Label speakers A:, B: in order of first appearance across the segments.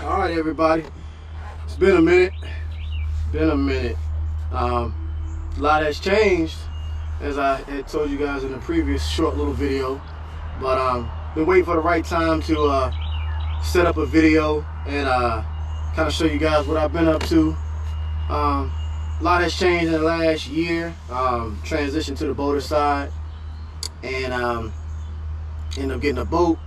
A: All right, everybody. It's been a minute. A lot has changed, as I had told you guys in the previous short little video. But been waiting for the right time to set up a video and kind of show you guys what I've been up to. A lot has changed in the last year. Transitioned to the boater side, and ended up getting a boat.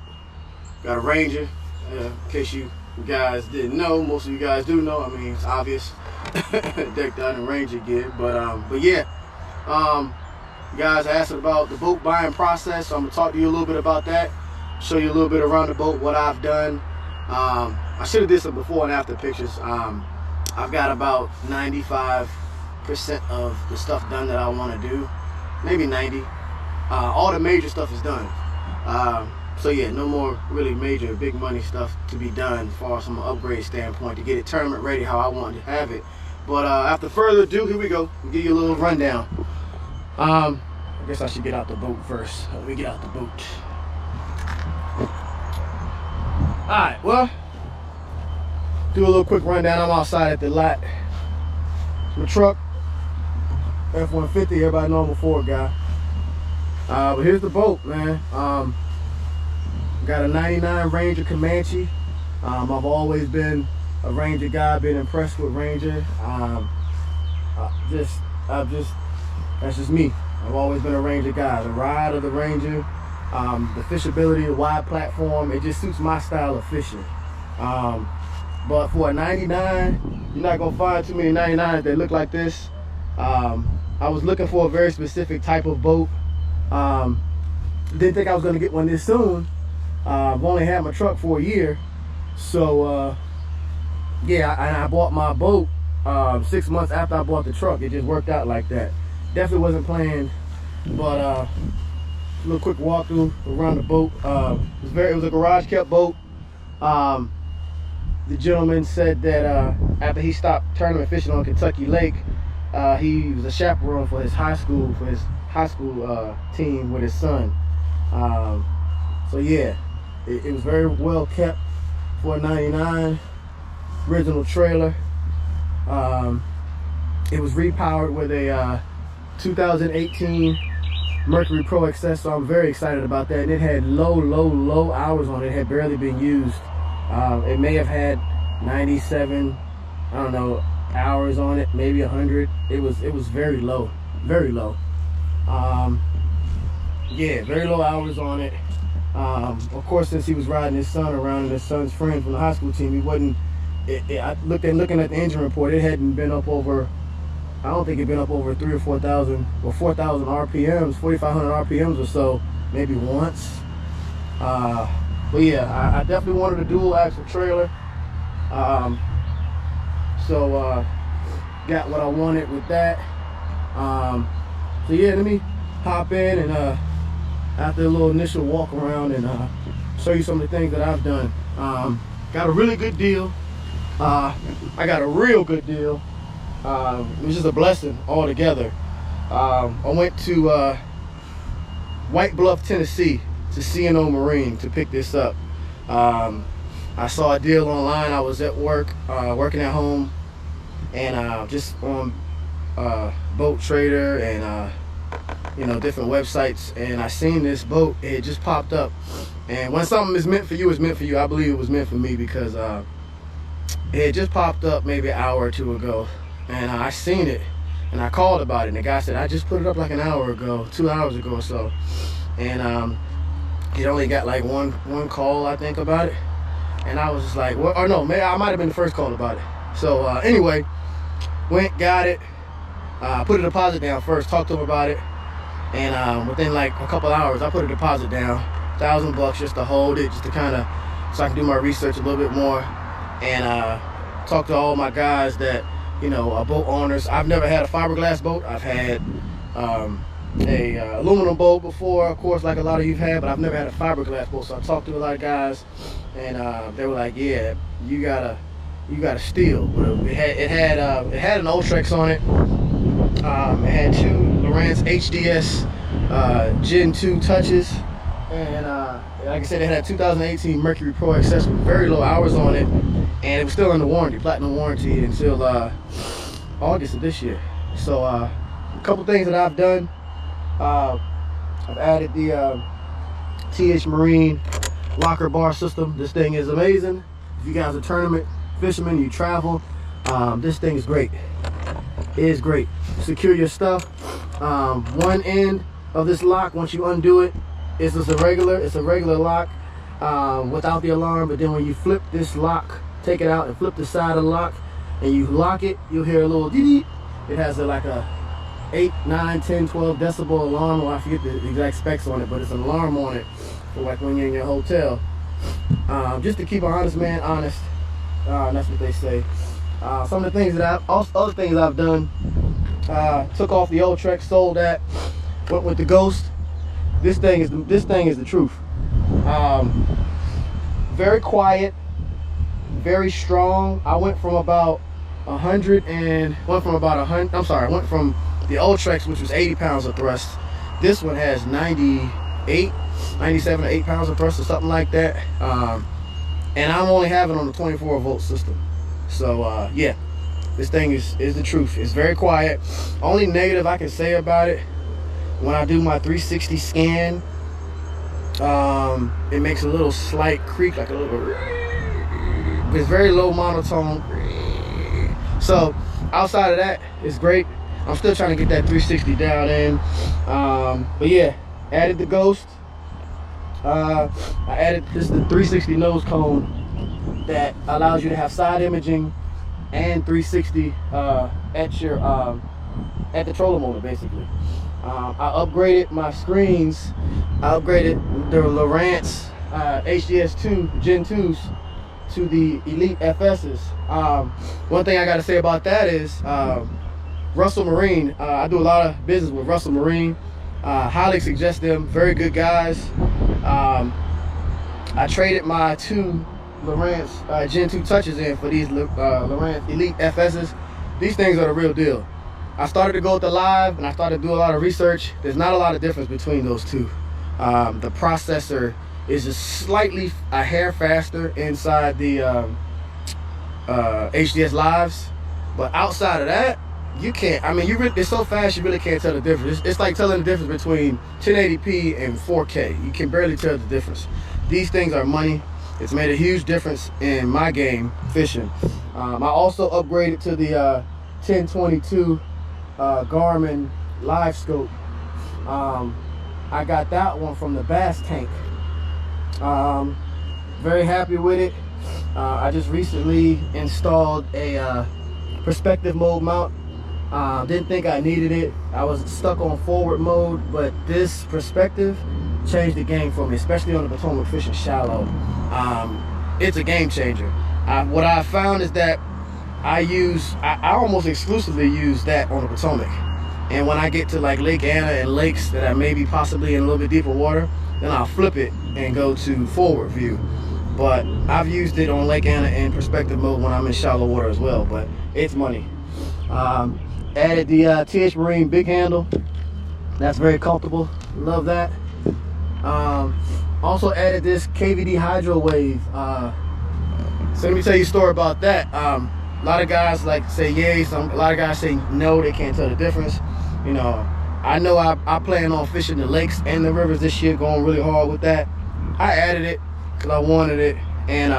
A: Got a Ranger. In case you guys didn't know, most of you guys do know. I mean, it's obvious. Decked out in Ranger gear, but yeah. You guys asked about the boat buying process, so I'm gonna talk to you a little bit about that. Show you a little bit around the boat, what I've done. I should have did some before and after pictures. I've got about 95% of the stuff done that I want to do, maybe 90. All the major stuff is done. So yeah, no more really major big money stuff to be done as far as from an upgrade standpoint to get it tournament ready how I want to have it. But after further ado, here we go. I'll give you a little rundown. I guess I should get out the boat first. Let me get out the boat. Alright, well, do a little quick rundown. I'm outside at the lot. My truck, F-150, everybody know I'm a Ford guy. But here's the boat, man. Got a 99 Ranger Comanche. I've always been a Ranger guy, been impressed with Ranger. That's just me. I've always been a Ranger guy. The ride of the Ranger, the fishability, the wide platform, it just suits my style of fishing. But for a 99, you're not gonna find too many 99s that look like this. I was looking for a very specific type of boat. Didn't think I was gonna get one this soon. I've only had my truck for a year, so yeah, I bought my boat 6 months after I bought the truck. It just worked out like that. Definitely wasn't planned, but a little quick walkthrough around the boat. It was a garage kept boat. The gentleman said that after he stopped tournament fishing on Kentucky Lake, he was a chaperone for his high school team with his son. So yeah, it was very well kept for a 99. Original trailer. It was repowered with a 2018 Mercury Pro XS, so I'm very excited about that. And it had low hours on it. It had barely been used. It may have had 97, I don't know, hours on it, maybe 100. It was very low, very low. Yeah, very low hours on it. Of course, since he was riding his son around and his son's friend from the high school team, he wasn't. Looking at the engine report, it hadn't been up over. I don't think it'd been up over 3,000 or 4,000 or 4,000 RPMs, 4,500 RPMs or so, maybe once. But yeah, I definitely wanted a dual axle trailer. So got what I wanted with that. So yeah, let me hop in and after a little initial walk around and show you some of the things that I've done. Got a really good deal. I got a real good deal. It was just a blessing altogether. I went to White Bluff, Tennessee to C&O Marine to pick this up. I saw a deal online. I was at work, working at home, and just on Boat Trader and you know, different websites, and I seen this boat. It just popped up, and when something is meant for you, it's meant for you. I believe it was meant for me because it just popped up maybe an hour or two ago, and I seen it, and I called about it, and the guy said, I just put it up like an hour ago, 2 hours ago or so, and he only got like one call, I think, about it, and I was just like, well, or no, maybe I might have been the first call about it. So anyway, went, got it, put a deposit down first, talked to him about it, and within like a couple hours, I put a deposit down, $1,000 just to hold it, just to kind of, so I can do my research a little bit more, and talk to all my guys that, you know, are boat owners. I've never had a fiberglass boat. I've had a aluminum boat before, of course, like a lot of you've had, but I've never had a fiberglass boat. So I talked to a lot of guys, and they were like, "Yeah, you gotta steal." It had an Ultrex on it. It had two Lowrance HDS Gen 2 touches, and like I said, it had a 2018 Mercury Pro XS with very low hours on it, and it was still under warranty, platinum warranty, until August of this year. So a couple things that I've done. I've added the TH Marine locker bar system. This thing is amazing. If you guys are tournament fishermen, you travel, this thing is great. It is great. Secure your stuff. One end of this lock, once you undo it, it's a regular lock without the alarm. But then when you flip this lock, take it out and flip the side of the lock, and you lock it, you'll hear a little dee-dee. It has like a 8, 9, 10, 12 decibel alarm. Well, I forget the exact specs on it, but it's an alarm on it for like when you're in your hotel. Just to keep an honest man honest. That's what they say. Some of the things that other things I've done, took off the Ultrex, sold that, went with the Ghost. This thing is the truth. Very quiet, very strong. I went from about 100 and went from about 100. I'm sorry, I went from the Ultrex, which was 80 pounds of thrust. This one has 97 to 8 pounds of thrust or something like that. And I'm only having on the 24 volt system. So yeah, this thing is the truth. It's very quiet. Only negative I can say about it, when I do my 360 scan, it makes a little slight creak, like a little, it's very low monotone. So outside of that, it's great. I'm still trying to get that 360 down in. But yeah, added the Ghost. I added the 360 nose cone that allows you to have side imaging and 360 at the trolling moment, basically. I upgraded my screens. I upgraded the Lowrance HDS2 Gen 2s to the Elite FSs. One thing I got to say about that is Russell Marine. I do a lot of business with Russell Marine. Highly suggest them. Very good guys. I traded my 2 Lowrance Gen 2 touches in for these Lowrance Elite FSs. These things are the real deal. I started to go with the Live, and I started to do a lot of research. There's not a lot of difference between those two. The processor is just slightly a hair faster inside the HDS Lives, but outside of that, you can't. I mean, it's so fast you really can't tell the difference. It's like telling the difference between 1080p and 4K. You can barely tell the difference. These things are money. It's made a huge difference in my game fishing. I also upgraded to the 1022 Garmin Live Scope. I got that one from the Bass Tank. Very happy with it. I just recently installed a perspective mode mount. Didn't think I needed it. I was stuck on forward mode, but this perspective changed the game for me, especially on the Potomac fishing shallow. It's a game changer. What I found is that I almost exclusively use that on the Potomac. And when I get to like Lake Anna and lakes that I may be possibly in a little bit deeper water, then I'll flip it and go to forward view. But I've used it on Lake Anna in perspective mode when I'm in shallow water as well, but it's money. Added the TH Marine big handle. That's very comfortable. Love that. Also added this KVD Hydro Wave. So let me tell you a story about that. A lot of guys like say yay, a lot of guys say no, they can't tell the difference. You know, I know I plan on fishing the lakes and the rivers this year, going really hard with that. I added it because I wanted it. And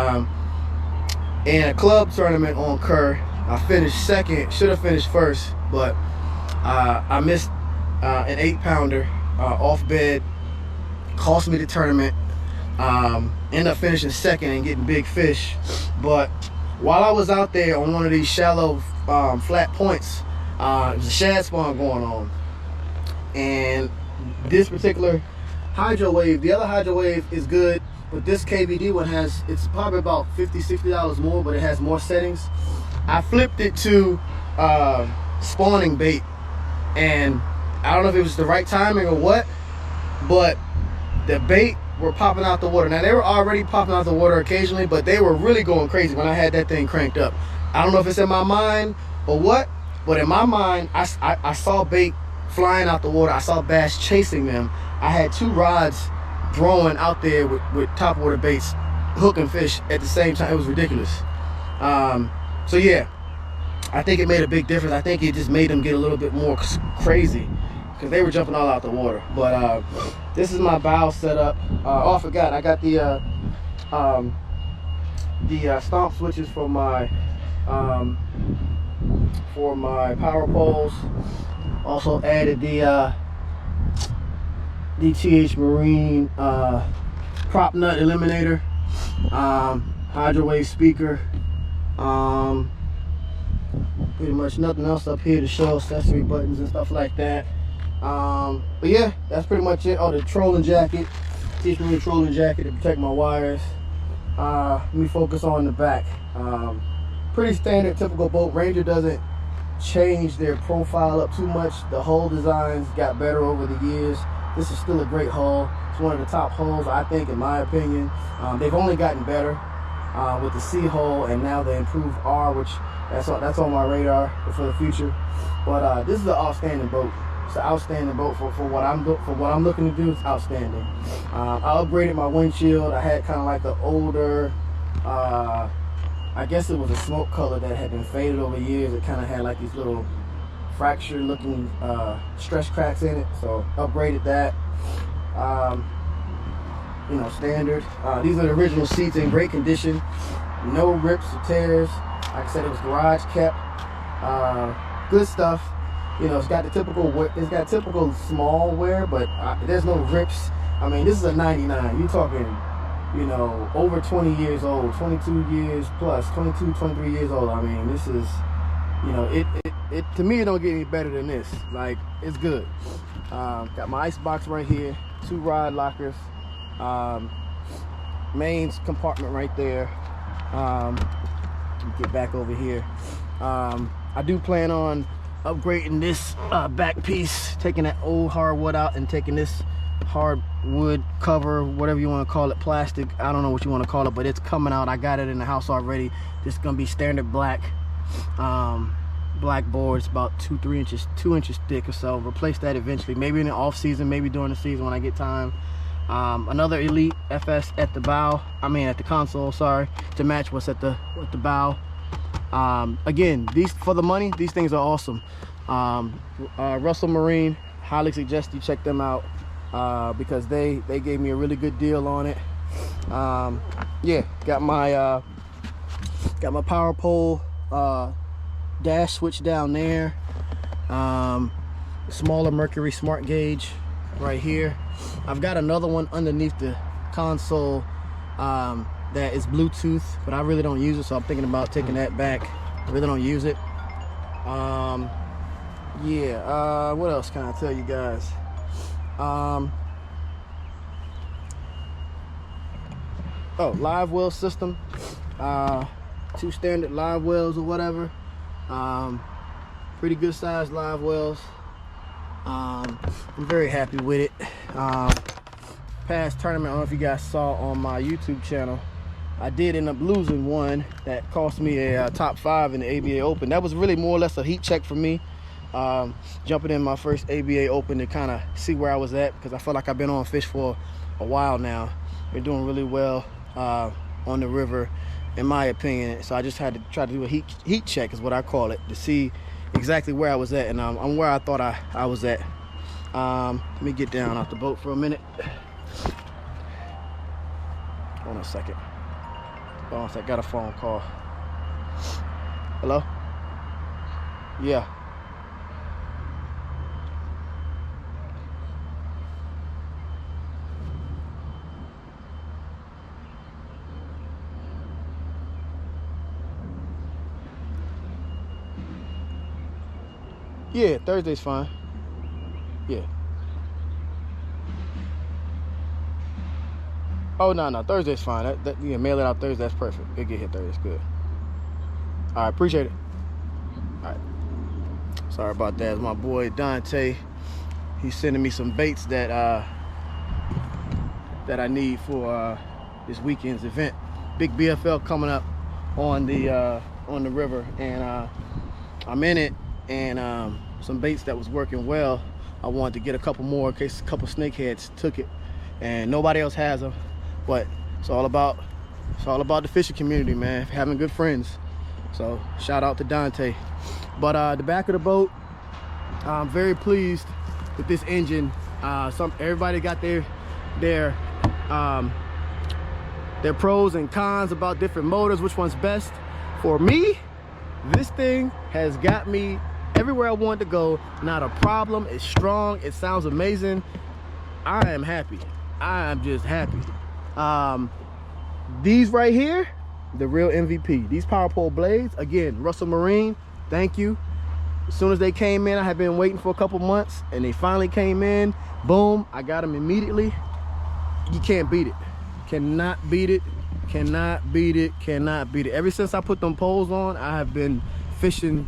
A: in a club tournament on Kerr, I finished second, should have finished first, but I missed an 8-pounder off bed, cost me the tournament. Ended up finishing second and getting big fish. But while I was out there on one of these shallow flat points, there's a shad spawn going on. And this particular Hydro Wave, the other Hydro Wave is good, but this KVD one it's probably about $50, $60 more, but it has more settings. I flipped it to spawning bait, and I don't know if it was the right timing or what, but the bait were popping out the water. Now, they were already popping out the water occasionally, but they were really going crazy when I had that thing cranked up. I don't know if it's in my mind or what, but in my mind, I saw bait flying out the water. I saw bass chasing them. I had 2 rods throwing out there with topwater baits, hooking fish at the same time. It was ridiculous. So yeah, I think it made a big difference. I think it just made them get a little bit more crazy because they were jumping all out the water. But this is my bow setup. Oh, I forgot, I got the stomp switches for my power poles. Also added the DTH Marine prop nut eliminator, Hydro-Wave speaker. Pretty much nothing else up here to show, accessory buttons and stuff like that. But yeah, that's pretty much it. Oh, the trolling jacket, TH Marine trolling jacket to protect my wires. Let me focus on the back. Pretty standard, typical boat. Ranger doesn't change their profile up too much. The hull designs got better over the years. This is still a great hull. It's one of the top hulls, I think, in my opinion. They've only gotten better with the C hull and now the improved R, which that's on my radar for the future. But this is an outstanding boat. It's an outstanding boat for what I'm looking to do. It's outstanding. I upgraded my windshield. I had kind of like the older, I guess it was a smoke color that had been faded over years. It kind of had like these little fractured looking stretch cracks in it, so upgraded that. You know, standard. These are the original seats in great condition, no rips or tears. Like I said, it was garage kept. Good stuff. You know, it's got typical small wear, but there's no rips. I mean, this is a 99. You're talking, you know, over 20 years old, 22 years plus, 22, 23 years old. I mean, this is, you know, it to me, it don't get any better than this. Like, it's good. Got my ice box right here, 2 rod lockers, mains compartment right there. Get back over here. I do plan on upgrading this back piece, taking that old hardwood out and taking this hardwood cover, whatever you want to call it, plastic, I don't know what you want to call it, but it's coming out. I got it in the house already. This is gonna be standard black black board. It's about 2 inches thick or so. Replace that eventually, maybe in the off season, maybe during the season when I get time. Another Elite FS at the bow, at the console, sorry, to match what's at the bow. Again, these, for the money, these things are awesome. Russell Marine, highly suggest you check them out because they gave me a really good deal on it. Yeah, got my power pole dash switch down there. Smaller Mercury smart gauge right here. I've got another one underneath the console that is Bluetooth, but I really don't use it, so I'm thinking about taking that back. I really don't use it. Yeah, what else can I tell you guys? Oh, live well system. 2 standard live wells or whatever. Pretty good sized live wells. I'm very happy with it. Past tournament, I don't know if you guys saw on my YouTube channel, I did end up losing one that cost me a top 5 in the ABA Open. That was really more or less a heat check for me. Jumping in my first ABA Open to kind of see where I was at, because I felt like I've been on fish for a while now. Been doing really well on the river, in my opinion. So I just had to try to do a heat check, is what I call it, to see exactly where I was at, and I'm where I thought I was at. Let me get down off the boat for a minute. Hold on a second. Hold on a second. Got a phone call. Hello? Yeah. Yeah, Thursday's fine. Yeah. Oh, no, Thursday's fine. That you can mail it out Thursday. That's perfect. It'll get here Thursday. It's good. All right, appreciate it. All right. Sorry about that. It's my boy Dante. He's sending me some baits that I need for this weekend's event. Big BFL coming up on the river, and I'm in it. And some baits that was working well, I wanted to get a couple more in case a couple snakeheads took it, and nobody else has them. But it's all about the fishing community, man. Having good friends. So shout out to Dante. But the back of the boat, I'm very pleased with this engine. Everybody got their pros and cons about different motors, which one's best. For me, this thing has got me everywhere I want to go. Not a problem. It's strong. It sounds amazing. I am happy. I am just happy. These right here, the real MVP. These power pole blades, again, Russell Marine, thank you. As soon as they came in, I had been waiting for a couple months, and they finally came in. Boom, I got them immediately. You can't beat it. Cannot beat it. Cannot beat it. Cannot beat it. Ever since I put them poles on, I have been fishing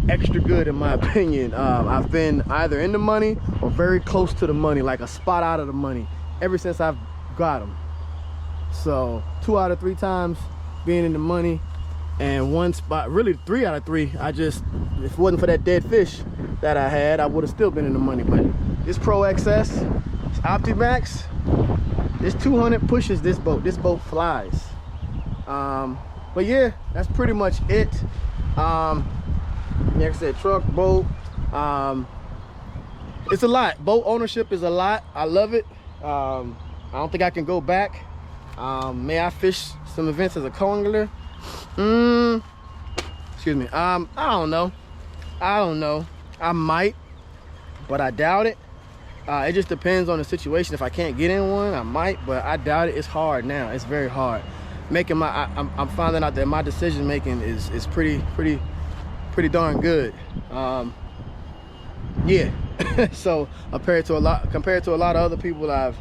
A: extra good, in my opinion. I've been either in the money or very close to the money, like a spot out of the money, ever since I've got them. So 2 out of 3 times being in the money, and 1 spot, really 3 out of 3. If it wasn't for that dead fish that I had, I would have still been in the money. But this Pro XS, this Optimax, this 200 pushes this boat. This boat flies. But yeah, that's pretty much it. Like I said, truck, boat, it's a lot. Boat ownership is a lot. I love it. I don't think I can go back. May I fish some events as a co-angler? Excuse me. I don't know. I might, but I doubt it. It just depends on the situation. If I can't get in one, I might, but I doubt it. It's hard now. It's very hard. I'm finding out that my decision making is pretty darn good. Yeah. So compared to a lot of other people I've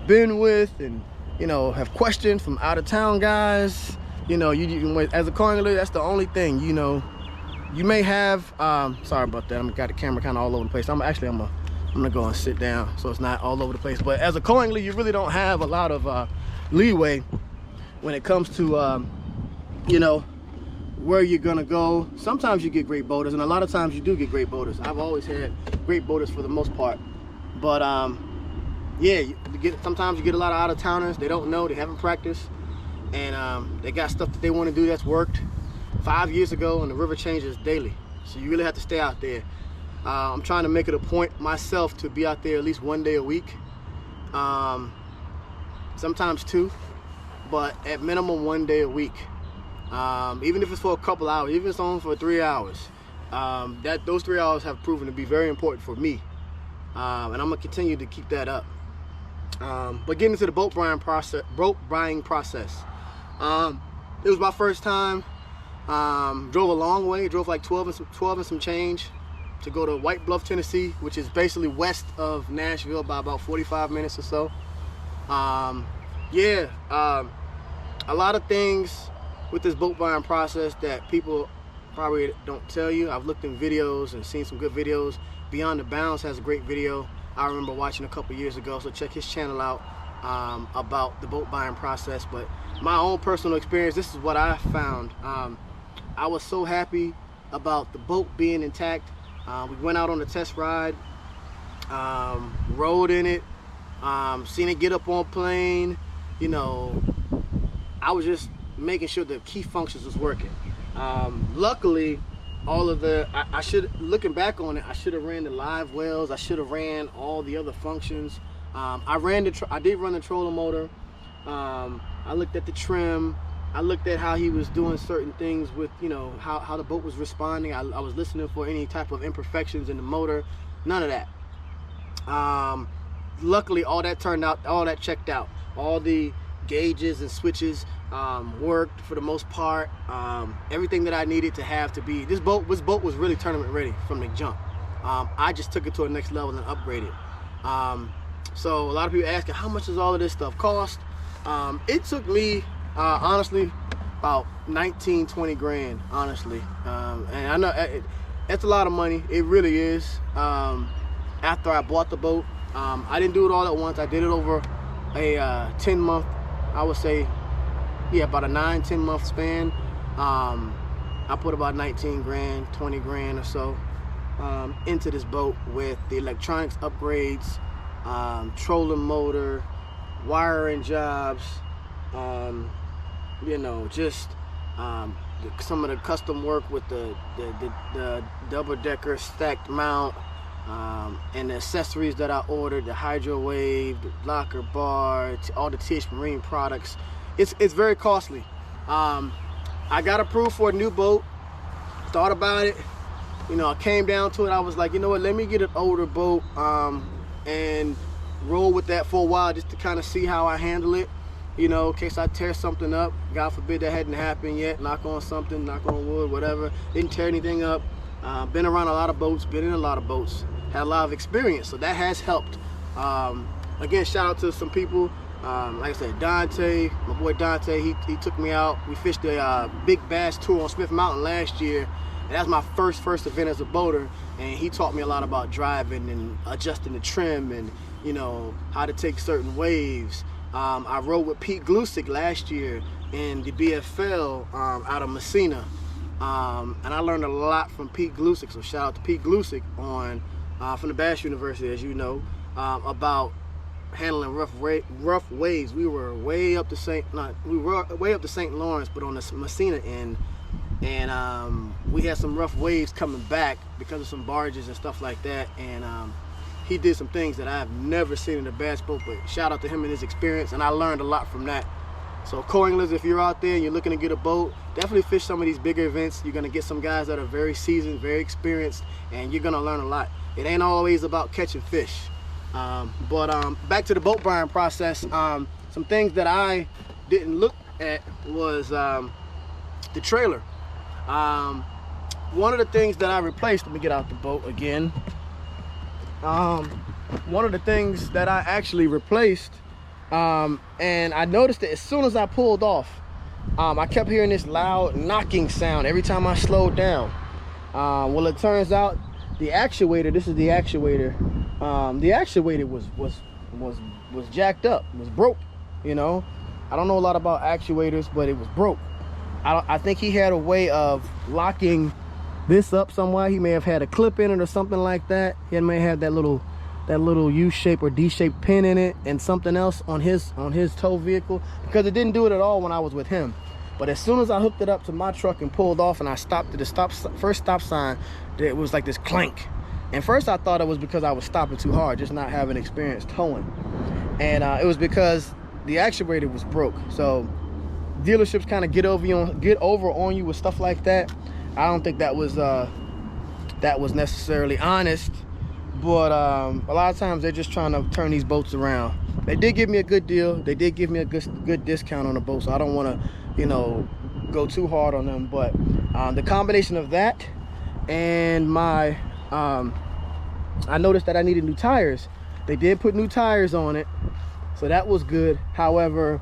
A: been with, and have questioned from out of town guys. You as a co-angler, that's the only thing. You may have. Sorry about that. I've got the camera kind of all over the place. I'm gonna go and sit down so it's not all over the place. But as a co-angler, you really don't have a lot of leeway when it comes to where you're gonna go. Sometimes you get great boaters, and a lot of times you do get great boaters. I've always had great boaters for the most part. But yeah, sometimes you get a lot of out-of-towners. They don't know, they haven't practiced, and they got stuff that they want to do that's worked 5 years ago, and the river changes daily. So you really have to stay out there. I'm trying to make it a point myself to be out there at least 1 day a week, sometimes 2, but at minimum 1 day a week. Even if it's for a couple hours, even if it's only for 3 hours, those 3 hours have proven to be very important for me, and I'm gonna continue to keep that up. But getting into the boat buying process, it was my first time. Drove a long way, drove like 12 and some change to go to White Bluff, Tennessee, which is basically west of Nashville by about 45 minutes or so. Yeah, a lot of things with this boat buying process that people probably don't tell you. I've looked in videos and seen some good videos. Beyond the Bounds has a great video I remember watching a couple years ago, so check his channel out about the boat buying process. But my own personal experience, this is what I found. I was so happy about the boat being intact. We went out on a test ride, rode in it, seen it get up on plane. I was just making sure the key functions was working. Luckily, all of looking back on it, I should have ran the live wells. I should have ran all the other functions. I did run the trolling motor. I looked at the trim. I looked at how he was doing certain things with, how the boat was responding. I was listening for any type of imperfections in the motor. None of that. Luckily, all that checked out. All the gauges and switches worked for the most part. Everything that I needed to have to be, this boat was really tournament ready from the jump. I just took it to a next level and upgraded. So a lot of people asking, how much does all of this stuff cost? It took me, honestly, about 19-20 grand, honestly. And I know it's a lot of money. It really is. After I bought the boat, I didn't do it all at once. I did it over a 10-month, I would say, yeah, about a 9-10 month span. I put about 19 grand, 20 grand or so into this boat with the electronics upgrades, trolling motor, wiring jobs, just some of the custom work with the double-decker stacked mount, and the accessories that I ordered, the Hydro Wave, the locker bar, all the TH Marine products. It's very costly. I got approved for a new boat, thought about it, you know, I came down to it. I was like, you know what, let me get an older boat and roll with that for a while just to kind of see how I handle it, you know, in case I tear something up. God forbid that hadn't happened yet. Knock on something, knock on wood, whatever. Didn't tear anything up. Been around a lot of boats, been in a lot of boats, had a lot of experience, so that has helped. Again, shout out to some people. Like I said, Dante, my boy Dante, he took me out. We fished the Big Bass Tour on Smith Mountain last year, and that's my first event as a boater, and he taught me a lot about driving and adjusting the trim and, you know, how to take certain waves. I rode with Pete Glusick last year in the BFL out of Messina, and I learned a lot from Pete Glusick, so shout out to Pete Glusick from the Bass University, as you know, about handling rough waves. We were way up to St. Lawrence, but on the Messina end, and we had some rough waves coming back because of some barges and stuff like that. And he did some things that I've never seen in a bass boat. But shout out to him and his experience, and I learned a lot from that. So co-anglers, if you're out there and you're looking to get a boat, definitely fish some of these bigger events. You're gonna get some guys that are very seasoned, very experienced, and you're gonna learn a lot. It ain't always about catching fish. But back to the boat buying process, some things that I didn't look at was the trailer. One of the things that I replaced, let me get out the boat again. One of the things that I actually replaced, and I noticed that as soon as I pulled off, I kept hearing this loud knocking sound every time I slowed down. Well, it turns out the actuator, this is the actuator, the actuator was jacked up, was broke, you know. I don't know a lot about actuators, but it was broke. I think he had a way of locking this up somewhere. He may have had a clip in it or something like that. He may have that little U-shape or D-shaped pin in it and something else on his tow vehicle, because it didn't do it at all when I was with him. But as soon as I hooked it up to my truck and pulled off and I stopped at the first stop sign, it was like this clank. And first I thought it was because I was stopping too hard, just not having experience towing. And it was because the actuator was broke. So dealerships kind of get over on you with stuff like that. I don't think that was necessarily honest, but a lot of times they're just trying to turn these boats around. They did give me a good deal. They did give me a good discount on the boat, so I don't want to, you know, go too hard on them. But the combination of that and my I noticed that I needed new tires. They did put new tires on it, so that was good. However,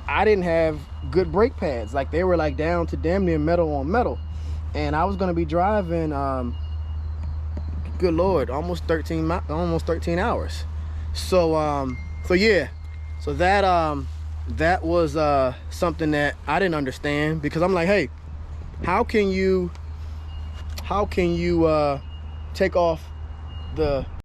A: I didn't have good brake pads. Like, they were like down to damn near metal on metal, and I was going to be driving good Lord, almost 13 hours. So yeah, so that was something that I didn't understand, because I'm like, hey, how can you take off the